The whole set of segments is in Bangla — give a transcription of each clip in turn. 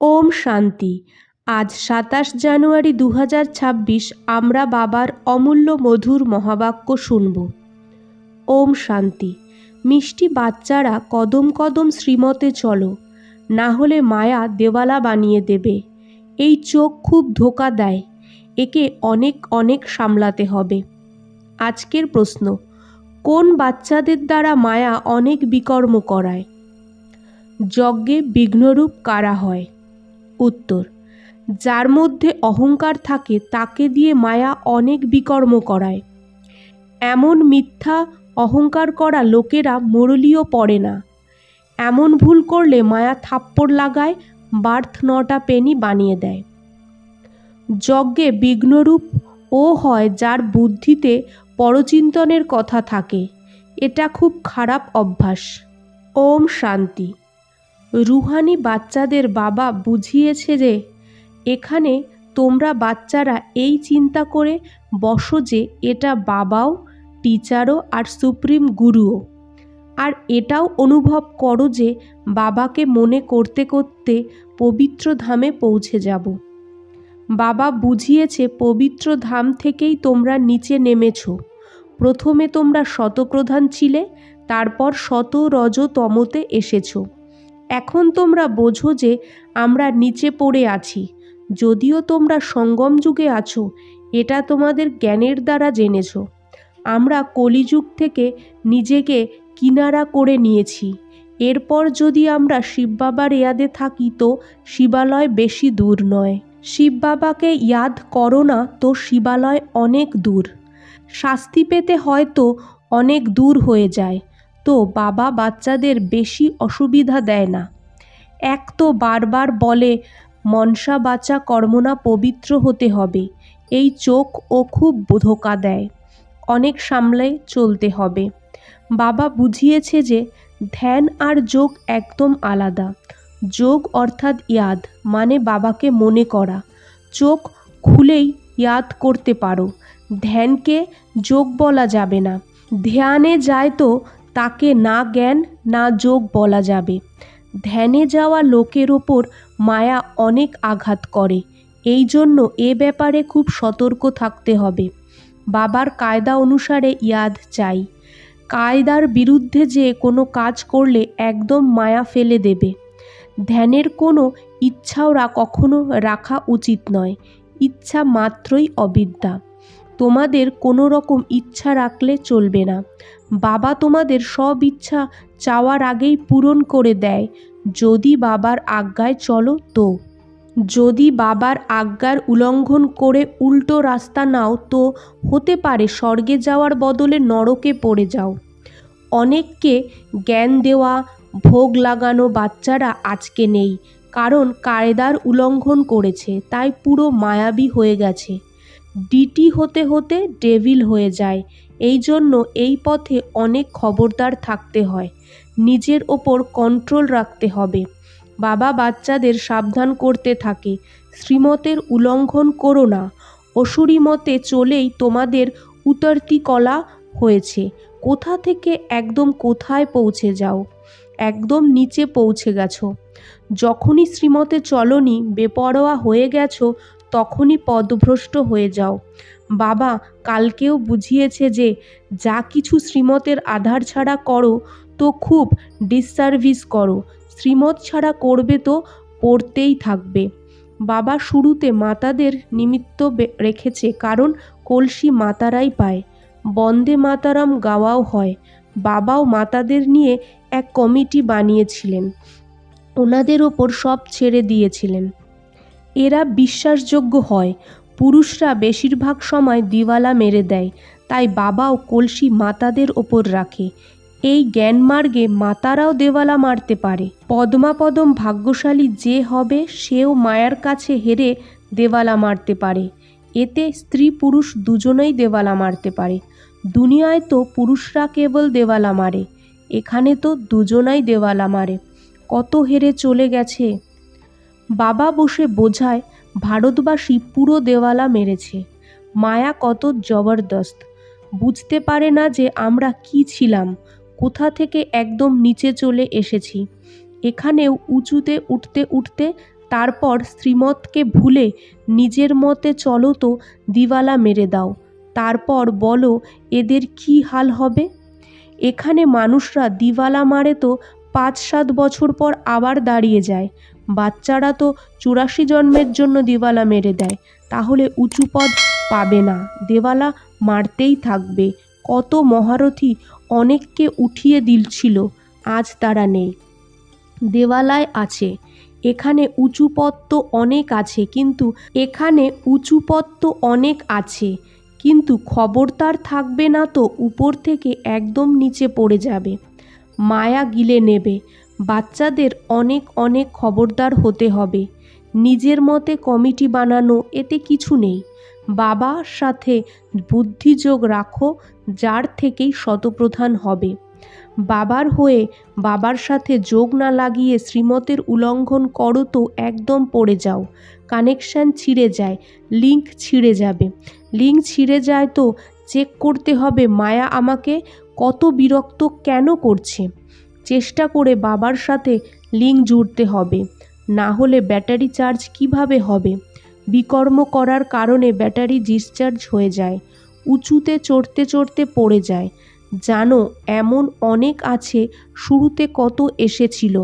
ওম শান্তি। আজ ২৭ জানুয়ারি ২০২৬ আমরা বাবার অমূল্য মধুর মহাবাক্য শুনব। ওম শান্তি। মিষ্টি বাচ্চারা কদম কদম শ্রীমতে চলো, না হলে মায়া দেওয়ালা বানিয়ে দেবে। এই চোখ খুব ধোঁকা দেয়, একে অনেক অনেক সামলাতে হবে। আজকের প্রশ্ন, কোন বাচ্চাদের দ্বারা মায়া অনেক বিকর্ম করায়? যজ্ঞে বিঘ্নরূপ কারা হয়? উত্তর, যার মধ্যে অহংকার থাকে তাকে দিয়ে মায়া অনেক বিকর্ম করায়। এমন মিথ্যা অহংকার করা লোকেরা মুরলিও পড়ে না। এমন ভুল করলে মায়া থাপ্পড় লাগায়, বার্থ নটা পেনি বানিয়ে দেয়। যজ্ঞে বিঘ্নরূপ ও হয় যার বুদ্ধিতে পরচিন্তনের কথা থাকে। এটা খুব খারাপ অভ্যাস। ওম শান্তি। রুহানি বাচ্চাদের বাবা বুঝিয়েছে যে এখানে তোমরা বাচ্চারা এই চিন্তা করে বসো যে এটা বাবাও, টিচারও আর সুপ্রিম গুরুও। আর এটাও অনুভব করো যে বাবাকে মনে করতে করতে পবিত্র ধামে পৌঁছে যাব। বাবা বুঝিয়েছে পবিত্র ধাম থেকেই তোমরা নিচে নেমেছ। প্রথমে তোমরা শতপ্রধান ছিলে, তারপর শত রজ তমতে এসেছো। এখন তোমরা বোঝো যে আমরা নিচে পড়ে আছি। যদিও তোমরা সঙ্গম যুগে আছো, এটা তোমাদের জ্ঞানের দ্বারা জেনেছ। আমরা কলিযুগ থেকে নিজেকে কিনারা করে নিয়েছি। এরপর যদি আমরা শিব বাবার ইয়াদে থাকি তো শিবালয় বেশি দূর নয়। শিব বাবাকে ইয়াদ করো না তো শিবালয় অনেক দূর। শাস্তি পেতে হয়তো অনেক দূর হয়ে যায়, তো বাবা বাচ্চাদের বেশি অসুবিধা দেয় না। এক তো বারবার বলে মনসা বাচা কর্মনা পবিত্র হতে হবে। এই চোখ ও খুব ধোঁকা দেয়, অনেক সামলে চলতে হবে। বাবা বুঝিয়েছে যে ধ্যান আর যোগ একদম আলাদা। যোগ অর্থাৎ ইয়াদ মানে বাবাকে মনে করা। চোখ খুলেই ইয়াদ করতে পারো। ধ্যানকে যোগ বলা যাবে না। ধ্যানে যায় তো তাকে না জ্ঞান না যোগ বলা যাবে। ধ্যানে যাওয়া লোকের ওপর মায়া অনেক আঘাত করে। এই জন্য এ ব্যাপারে খুব সতর্ক থাকতে হবে। বাবার কায়দা অনুসারে ইয়াদ চাই। কায়দার বিরুদ্ধে যে কোনো কাজ করলে একদম মায়া ফেলে দেবে। ধ্যানের কোনো ইচ্ছাও কখনো রাখা উচিত নয়। ইচ্ছা মাত্রই অবিদ্যা। তোমাদের কোনো রকম ইচ্ছা রাখলে চলবে না। বাবা তোমাদের সব ইচ্ছা চাওয়ার আগেই পূরণ করে দেয়, যদি বাবার আজ্ঞায় চলো তো। যদি বাবার আজ্ঞার উল্লঙ্ঘন করে উল্টো রাস্তা নাও তো হতে পারে স্বর্গে যাওয়ার বদলে নরকে পড়ে যাও। অনেককে জ্ঞান দেওয়া, ভোগ লাগানো বাচ্চারা আজকে নেই, কারণ কায়দার উল্লঙ্ঘন করেছে, তাই পুরো মায়াবী হয়ে গেছে। ডিটি হতে হতে ডেভিল হয়ে যায়। এই জন্য এই পথে অনেক খবরদার থাকতে হয়। নিজের ওপর কন্ট্রোল রাখতে হবে। বাবা বাচ্চাদের সাবধান করতে থাকে, শ্রীমতের উল্লঙ্ঘন করো না। অসুরি মতে চলেই তোমাদের উতরতি কলা হয়েছে। কোথা থেকে একদম কোথায় পৌঁছে যাও, একদম নিচে পৌঁছে গেছো। যখনই শ্রীমতে চলনি, বেপরোয়া হয়ে গেছো, তখনই পদভ্রষ্ট হয়ে যাও। বাবা কালকেও বুঝিয়েছে যে যা কিছু শ্রীমতের আধার ছাড়া করো তো খুব ডিসসার্ভিস করো। শ্রীমত ছাড়া করবে তো পড়তেই থাকবে। বাবা শুরুতে মাতাদের নিমিত্ত রেখেছে, কারণ কলসি মাতারাই পায়। বন্দে মাতারাম গাওয়াও হয়। বাবাও মাতাদের নিয়ে এক কমিটি বানিয়েছিলেন, ওনাদের ওপর সব ছেড়ে দিয়েছিলেন। এরা বিশ্বাসযোগ্য হয়। পুরুষরা বেশিরভাগ সময় দিওয়ালা মেরে দেয়, তাই বাবাও কলসি মাতাদের ওপর রাখে। এই জ্ঞানমার্গে মাতারাও দেওয়ালা মারতে পারে। পদ্মাপদম ভাগ্যশালী যে হবে সেও মায়ার কাছে হেরে দেওয়ালা মারতে পারে। এতে স্ত্রী পুরুষ দুজনেই দেওয়ালা মারতে পারে। দুনিয়ায় তো পুরুষরা কেবল দেওয়ালা মারে, এখানে তো দুজনাই দেওয়ালা মারে। কত হেরে চলে গেছে। বাবা বসে বোঝায় ভারতবাসী পুরো দেওয়ালা মেরেছে। মায়া কত জবরদস্ত। বুঝতে পারে না যে আমরা কি ছিলাম, কোথা থেকে একদম নিচে চলে এসেছি। এখানেও উঁচুতে উঠতে উঠতে তারপর শ্রীমতকে ভুলে নিজের মতে চলো তো দিওয়ালা মেরে দাও। তারপর বলো এদের কি হাল হবে। এখানে মানুষরা দিওয়ালা মারে তো 5-7 বছর পর আবার দাঁড়িয়ে যায়। বাচ্চারা তো 84 জন্মের জন্য দিওয়ালা মেরে দেয়। তাহলে উঁচু পদ পাবে না, দেওয়ালা মারতেই থাকবে। কত মহারথী অনেককে উঠিয়ে দিচ্ছিল, আজ তারা নেই, দেওয়ালায় আছে। এখানে উঁচু পদ তো অনেক আছে, কিন্তু খবরদার থাকবে না তো উপর থেকে একদম নিচে পড়ে যাবে, মায়া গিলে নেবে। বাচ্চাদের অনেক অনেক খবরদার হতে হবে। নিজের মতে কমিটি বানানো, এতে কিছু নেই। বাবার সাথে বুদ্ধিযোগ রাখো, যার থেকেই শতপ্রধান হবে। বাবার হয়ে বাবার সাথে যোগ না লাগিয়ে শ্রীমতের উল্লঙ্ঘন করো তো একদম পড়ে যাও, কানেকশান ছিঁড়ে যায়, লিঙ্ক ছিঁড়ে যাবে। লিঙ্ক ছিঁড়ে যায় তো চেক করতে হবে মায়া আমাকে কত বিরক্ত কেন করছে। চেষ্টা করে বাবার সাথে লিঙ্ক জুড়তে হবে, না হলে ব্যাটারি চার্জ কিভাবে হবে। বিকর্ম করার কারণে ব্যাটারি ডিসচার্জ হয়ে যায়, উঁচুতে চড়তে চড়তে পড়ে যায়। জানো এমন অনেক আছে, শুরুতে কত এসেছিল,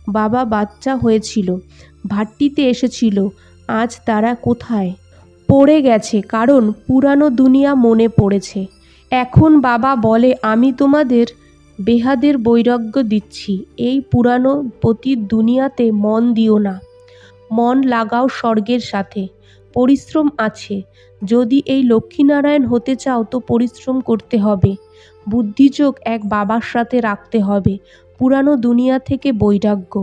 বাবা বাচ্চা হয়েছিল, ভাট্টিতে এসেছিল, আজ তারা কোথায় পড়ে গেছে, কারণ পুরানো দুনিয়া মনে পড়েছে। এখন বাবা বলে আমি তোমাদের বেহাদের বৈরাগ্য দিচ্ছি, এই পুরানো পতিত দুনিয়াতে মন দিও না, মন লাগাও স্বর্গের সাথে। পরিশ্রম আছে, যদি এই লক্ষ্মীনারায়ণ হতে চাও তো পরিশ্রম করতে হবে। বুদ্ধিযোগ এক বাবার সাথে রাখতে হবে। পুরানো দুনিয়া থেকে বৈরাগ্য।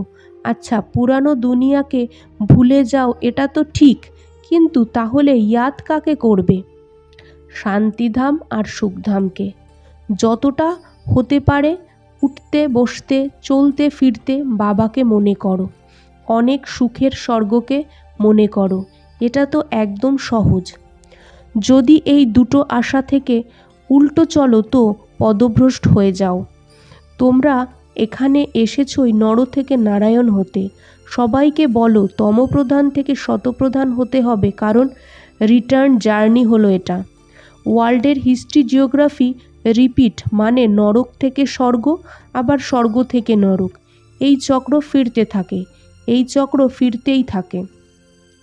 আচ্ছা, পুরানো দুনিয়াকে ভুলে যাও এটা তো ঠিক, কিন্তু তাহলে ইয়াদ কাকে করবে? শান্তিধাম আর সুখধামকে। যতটা হতে পারে উঠতে বসতে চলতে ফিরতে বাবাকে মনে করো, অনেক সুখের স্বর্গকে মনে করো। এটা তো একদম সহজ। যদি এই দুটো আশা থেকে উল্টো চলো তো পদভ্রষ্ট হয়ে যাও। তোমরা এখানে এসেছই নর থেকে নারায়ণ হতে। সবাইকে বলো তমপ্রধান থেকে শতপ্রধান হতে হবে, কারণ রিটার্ন জার্নি হলো এটা। ওয়ার্ল্ডের হিস্ট্রি জিওগ্রাফি রিপিট, মানে নরক থেকে স্বর্গ, আবার স্বর্গ থেকে নরক। এই চক্র ফিরতে থাকে, এই চক্র ফিরতেই থাকে।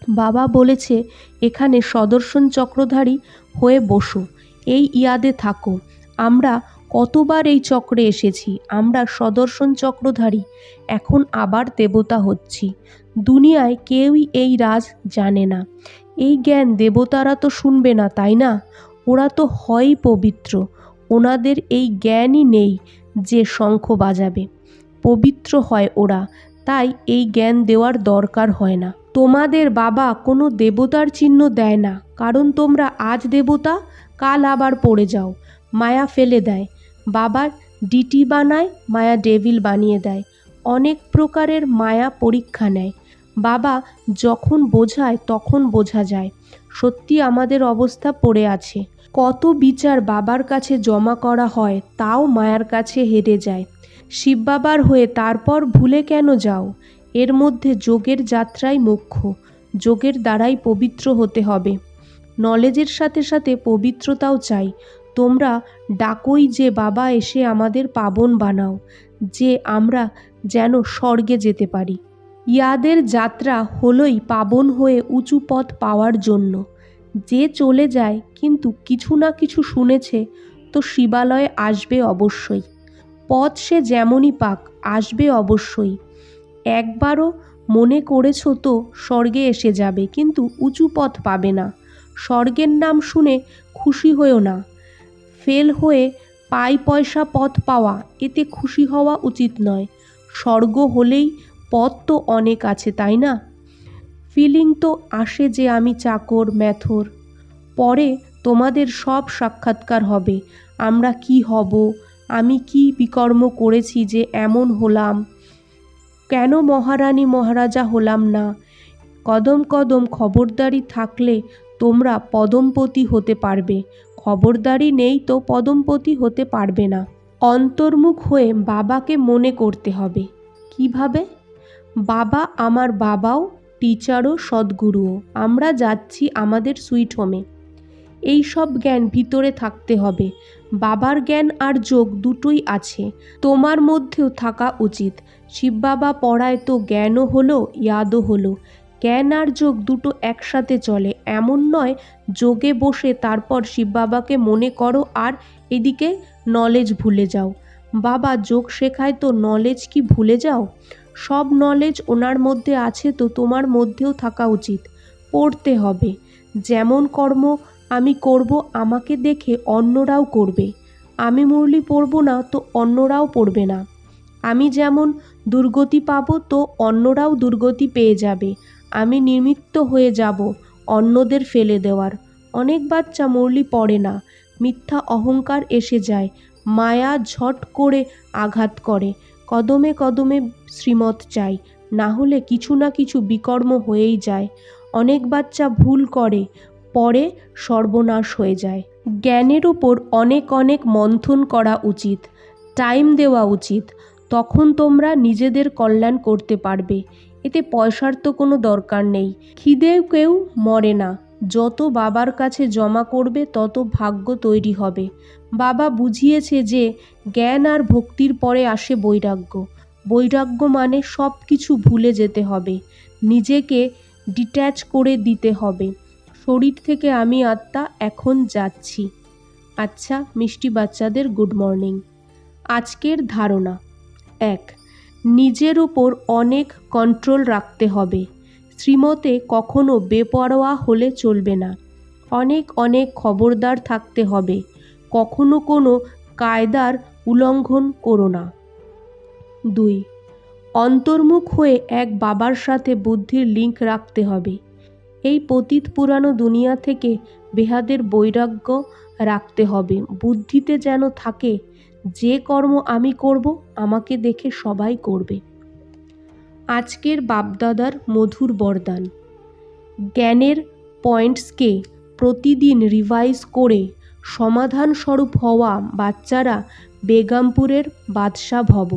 বাবা বলেছে এখানে সদর্শন চক্রধারী হয়ে বসো, এই ইয়াদে থাকো। আমরা কতবার এই চক্রে এসেছি, আমরা সদর্শন চক্রধারী, এখন আবার দেবতা হচ্ছি। দুনিয়ায় কেউই এই রাজ জানে না। এই জ্ঞান দেবতারা তো শুনবে না, তাই না? ওরা তো হয়ই পবিত্র, ওনাদের এই জ্ঞানই নেই যে শঙ্খ বাজাবে। পবিত্র হয় ওরা, তাই এই জ্ঞান দেওয়ার দরকার হয় না। তোমাদের বাবা কোনো দেবতার চিহ্ন দেয় না, কারণ তোমরা আজ দেবতা, কাল আবার পড়ে যাও, মায়া ফেলে দেয়। বাবা ডিটি বানায়, মায়া ডেভিল বানিয়ে দেয়। অনেক প্রকারের মায়া পরীক্ষা নেয়। বাবা যখন বোঝায় তখন বোঝা যায় সত্যি আমাদের অবস্থা পড়ে আছে। কত বিচার বাবার কাছে জমা করা হয়, তাও মায়ার কাছে হেরে যায়। শিব বাবার হয়ে তারপর ভুলে কেন যাও? এর মধ্যে যোগের যাত্রাই মুখ্য। যোগের দ্বারাই পবিত্র হতে হবে। নলেজের সাথে সাথে পবিত্রতাও চাই। তোমরা ডাকোই যে বাবা এসে আমাদের পাবন বানাও, যে আমরা যেন স্বর্গে যেতে পারি। ইয়াদের যাত্রা হলোই পাবন হয়ে উঁচু পথ পাওয়ার জন্য। যে চলে যায় কিন্তু কিছু না কিছু শুনেছে তো শিবালয়ে আসবে অবশ্যই। পথ সে যেমনই পাক, আসবে অবশ্যই। একবারও মনে করেছ তো স্বর্গে এসে যাবে, কিন্তু উঁচু পথ পাবে না। স্বর্গের নাম শুনে খুশি হয়েও না। ফেল হয়ে পয়সা পথ পাওয়া, এতে খুশি হওয়া উচিত নয়। স্বর্গ হলেই পথ তো অনেক আছে, তাই না? ফিলিং তো আসে যে আমি চাকর ম্যাথর। পরে তোমাদের সব সাক্ষাৎকার হবে। আমরা কি হব, আমি কি বিকর্ম করেছি যে এমন হলাম, কেন মহারানী মহারাজা হলাম না। কদম কদম খবরদারি থাকলে তোমরা পদমপতি হতে পারবে, খবরদারি নেই তো পদমপতি হতে পারবে না। অন্তর্মুখ হয়ে বাবাকে মনে করতে হবে। কিভাবে? বাবা আমার বাবাও, টিচারও সদ্গুরুও। আমরা যাচ্ছি আমাদের সুইট হোমে। এই সব জ্ঞান ভিতরে থাকতে হবে। বাবার জ্ঞান আর যোগ দুটোই আছে, তোমার মধ্যেও থাকা উচিত। শিব বাবা পড়ায় তো জ্ঞানও হলো, ইয়াদও হলো। জ্ঞান আর যোগ দুটো একসাথে চলে। এমন নয় যোগে বসে তারপর শিব বাবাকে মনে করো আর এদিকে নলেজ ভুলে যাও। বাবা যোগ শেখায় তো নলেজ কি ভুলে যাও? সব নলেজ ওনার মধ্যে আছে, তো তোমার মধ্যেও থাকা উচিত। পড়তে হবে। যেমন কর্ম আমি করব, আমাকে দেখে অন্যরাও করবে। আমি মুরলি পড়ব না তো অন্যরাও পড়বে না। আমি যেমন দুর্গতি পাবো তো অন্যরাও দুর্গতি পেয়ে যাবে। আমি নিমিত্ত হয়ে যাব অন্যদের ফেলে দেওয়ার। অনেক বাচ্চা মুরলি পড়ে না, মিথ্যা অহংকার এসে যায়, মায়া ঝট করে আঘাত করে। কদমে কদমে শ্রীমত চাই, না হলে কিছু না কিছু বিকর্ম হয়েই যায়। অনেক বাচ্চা ভুল করে, পরে সর্বনাশ হয়ে যায়। জ্ঞানের উপর অনেক অনেক মন্থন করা উচিত, টাইম দেওয়া উচিত। তখন তোমরা নিজেদের কল্যাণ করতে পারবে। এতে পয়সার তো কোনো দরকার নেই। খিদেও কেউ মরে না। যত বাবার কাছে জমা করবে তত ভাগ্য তৈরি হবে। বাবা বুঝিয়েছে যে জ্ঞান আর ভক্তির পরে আসে বৈরাগ্য। বৈরাগ্য মানে সব কিছু ভুলে যেতে হবে, নিজেকে ডিট্যাচ করে দিতে হবে। শরীর থেকে আমি আত্মা, এখন যাচ্ছি। আচ্ছা মিষ্টি বাচ্চাদের গুড মর্নিং। আজকের ধারণা: 1. নিজের উপর অনেক কন্ট্রোল রাখতে হবে। শ্রীমতে কখনো বেপরোয়া হলে চলবে না। অনেক অনেক খবরদার থাকতে হবে। কখনো কোনো কায়দার উল্লঙ্ঘন করো না। 2. অন্তর্মুখ হয়ে এক বাবার সাথে বুদ্ধির লিঙ্ক রাখতে হবে। এই পতিত পুরানো দুনিয়া থেকে বেহাদের বৈরাগ্য রাখতে হবে। বুদ্ধিতে যেন থাকে যে কর্ম আমি করব আমাকে দেখে সবাই করবে। আজকের বাপদাদার মধুর বরদান: জ্ঞানের পয়েন্টসকে প্রতিদিন রিভাইজ করে সমাধান স্বরূপ হওয়া বাচ্চারা বেগমপুরের বাদশা ভব।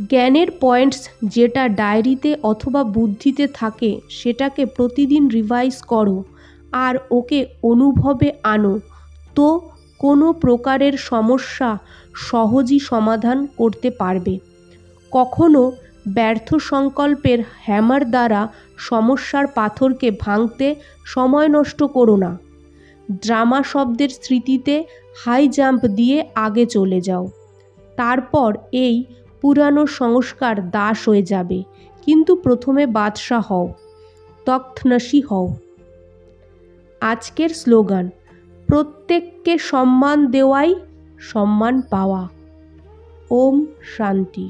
জ্ঞানের পয়েন্টস যেটা ডায়েরিতে অথবা বুদ্ধিতে থাকে সেটাকে প্রতিদিন রিভাইজ করো আর ওকে অনুভবে আনো, তো কোনো প্রকারের সমস্যা সহজেই সমাধান করতে পারবে। কখনো ব্যর্থ সংকল্পের হ্যামার দ্বারা সমস্যার পাথরকে ভাঙতে সময় নষ্ট করো না। ড্রামা শব্দের স্মৃতিতে হাই জাম্প দিয়ে আগে চলে যাও। তারপর এই পুরানো সংস্কার দাস হয়ে যাবে, কিন্তু প্রথমে বাদশা হও, তখ্তনসি হও। আজকের স্লোগান: প্রত্যেককে সম্মান দেওয়াই সম্মান পাওয়া। ওম শান্তি।